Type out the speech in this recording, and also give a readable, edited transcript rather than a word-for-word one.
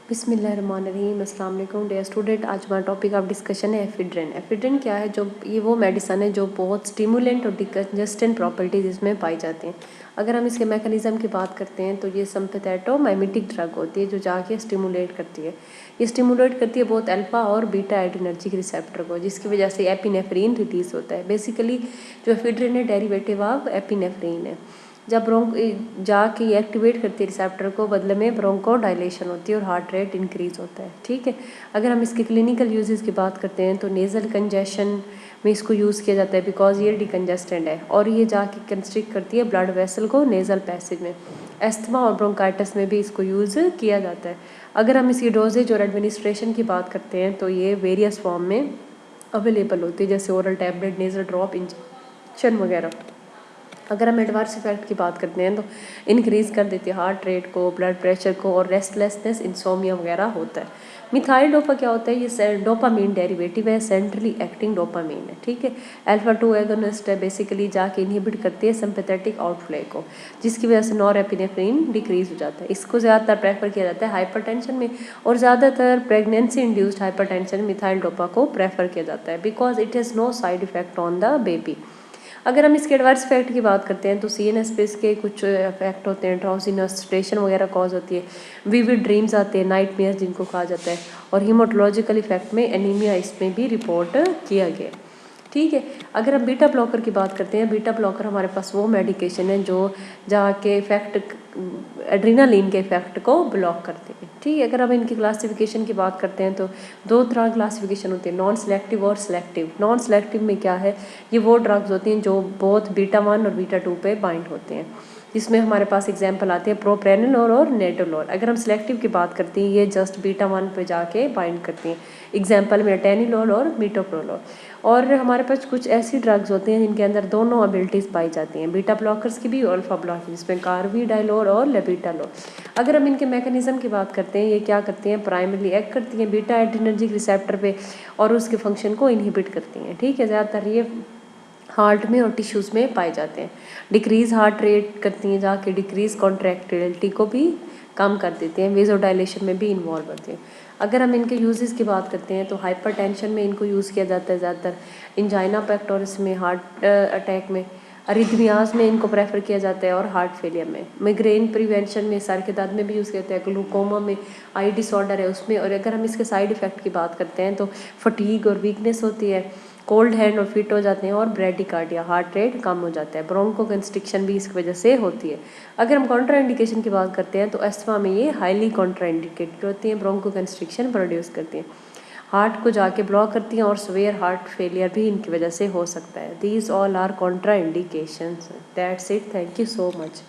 बिस्मिल्लाहिर्रहमानिर्रहीम। अस्सलाम वालेकुम डियर स्टूडेंट। आज हमारा टॉपिक ऑफ डिस्कशन है एफिड्रिन। एफिड्रिन क्या है? जो ये वो मेडिसन है जो बहुत स्टिमुलेंट और डिकंजेस्टेंट प्रॉपर्टीज इसमें पाई जाती हैं। अगर हम इसके मैकेनिज्म की बात करते हैं तो ये सिंपैथेटोमाइमेटिक ड्रग होती है जो जाके स्टिमुलेट करती है। ये स्टिमुलेट करती है बहुत अल्फा और बीटा एड्रेनर्जिक रिसेप्टर को, जिसकी वजह से एपिनेफ्रिन रिलीज होता है। बेसिकली जो एफिड्रिन है डेरिवेटिव ऑफ एपिनेफ्रिन है। जब जाके एक्टिवेट करती है रिसेप्टर को, बदले में ब्रोंको डायलेशन होती है और हार्ट रेट इंक्रीज होता है। ठीक है। अगर हम इसके क्लिनिकल यूजेस की बात करते हैं तो नेज़ल कंजेशन में इसको यूज़ किया जाता है बिकॉज ये डिकंजेस्टेंट है, और ये जाके कंस्ट्रिक्ट करती है ब्लड वेसल को नेज़ल पैसेज में। एस्थमा और ब्रोंकाइटिस में भी इसको यूज़ किया जाता है। अगर हम इसकी डोजेज और एडमिनिस्ट्रेशन की बात करते हैं तो ये वेरियस फॉर्म में अवेलेबल होती है, जैसे oral tablet, nasal drop, injection वगैरह। अगर हम एडवर्स इफेक्ट की बात करते हैं तो इंक्रीज़ कर देती है हार्ट रेट को, ब्लड प्रेशर को, और रेस्टलेसनेस, इंसोमिया वगैरह होता है। मिथाइल डोपा क्या होता है? ये डोपामीन डेरिवेटिव है, सेंट्रली एक्टिंग डोपामीन है। ठीक है। अल्फा 2 एगोनिस्ट है, बेसिकली जाके इनहिबिट करती है सिंपैथेटिक आउटफ्लो को, जिसकी वजह से नॉरएपिनेफ्रिन डिक्रीज हो जाता है। इसको ज़्यादातर प्रेफर किया जाता है हाइपरटेंशन में, और ज़्यादातर प्रेगनेंसी इंड्यूस्ड हाइपरटेंशन में मिथाइल डोपा को प्रेफर किया जाता है because it has no side effect on the baby. अगर हम इसके एडवर्स इफेक्ट की बात करते हैं तो CNS पे इसके कुछ इफेक्ट होते हैं, ड्राउजीनेस, स्ट्रेशन वगैरह कॉज होती है, विविड ड्रीम्स आते हैं, नाइटमेयर्स जिनको कहा जाता है, और हीमोटोलॉजिकल इफेक्ट में एनीमिया इसमें भी रिपोर्ट किया गया। ठीक है। अगर हम बीटा ब्लॉकर की बात करते हैं, बीटा ब्लॉकर हमारे पास वो मेडिकेशन है जो जाके इफेक्ट एड्रीनालिन के इफेक्ट को ब्लॉक करते हैं। ठीक है। अगर हम इनकी क्लासिफिकेशन की बात करते हैं तो दो तरह क्लासिफिकेशन होती है, नॉन सेलेक्टिव और सेलेक्टिव। नॉन सेलेक्टिव में क्या है? ये वो ड्रग्स होती हैं जो बोथ बीटा 1 और बीटा 2 पे बाइंड होते हैं, जिसमें हमारे पास एग्जांपल आते हैं प्रोप्रेनिलोल और नेटोलोल। अगर हम सेलेक्टिव की बात करते हैं, ये जस्ट बीटा 1 पे जाके बाइंड करती हैं, एग्जांपल में टेनिलोल और मीटोप्रोलोल। और हमारे पास कुछ ऐसी ड्रग्स होती हैं जिनके अंदर दोनों एबिलिटीज़ पाई जाती हैं, बीटा ब्लॉकर्स की भी और अल्फा ब्लॉकर, जिसमें कार्बिडाइलोल और लेबिटालोल। अगर हम इनके मैकेनिज्म की बात करते हैं, ये क्या करती हैं? प्राइमरली एक्ट करती हैं बीटा एड्रेनर्जिक रिसेप्टर पे और उसके फंक्शन को इनहिबिट करती हैं। ठीक है। ज़्यादातर ये हार्ट में और टिश्यूज़ में पाए जाते हैं। डिक्रीज हार्ट रेट करती हैं, जाके डिक्रीज कॉन्ट्रैक्टिलिटी को भी कम कर देते हैं, वेजोडाइलेशन में भी इन्वॉल्व होते हैं। अगर हम इनके यूजेस की बात करते हैं तो हाइपरटेंशन में इनको यूज़ किया जाता है ज़्यादातर, इंजाइना पेक्टोरिस में, हार्ट अटैक में, अरिथमियाज में इनको प्रेफर किया जाता है, और हार्ट फेलियर में, माइग्रेन प्रिवेंशन में, सर के दर्द में भी यूज़ किया जाता है, ग्लूकोमा में, आई डिसऑर्डर है उसमें। और अगर हम इसके साइड इफ़ेक्ट की बात करते हैं तो फटीग और वीकनेस होती है, कोल्ड हैंड और फिट हो जाते हैं, और ब्रेडिकार्डिया, हार्ट रेट कम हो जाता है, ब्रोंको कंस्ट्रिक्शन भी इसकी वजह से होती है। अगर हम कॉन्ट्राइंडिकेशन की बात करते हैं तो अस्थमा में ये हाईली कॉन्ट्राइंडिकेटेड होती हैं, ब्रोंको कंस्ट्रिक्शन प्रोड्यूस करती हैं, हार्ट को जाके ब्लॉक करती हैं, और सवेयर हार्ट फेलियर भी इनकी वजह से हो सकता है। These all are contraindications. That's it. Thank you so much.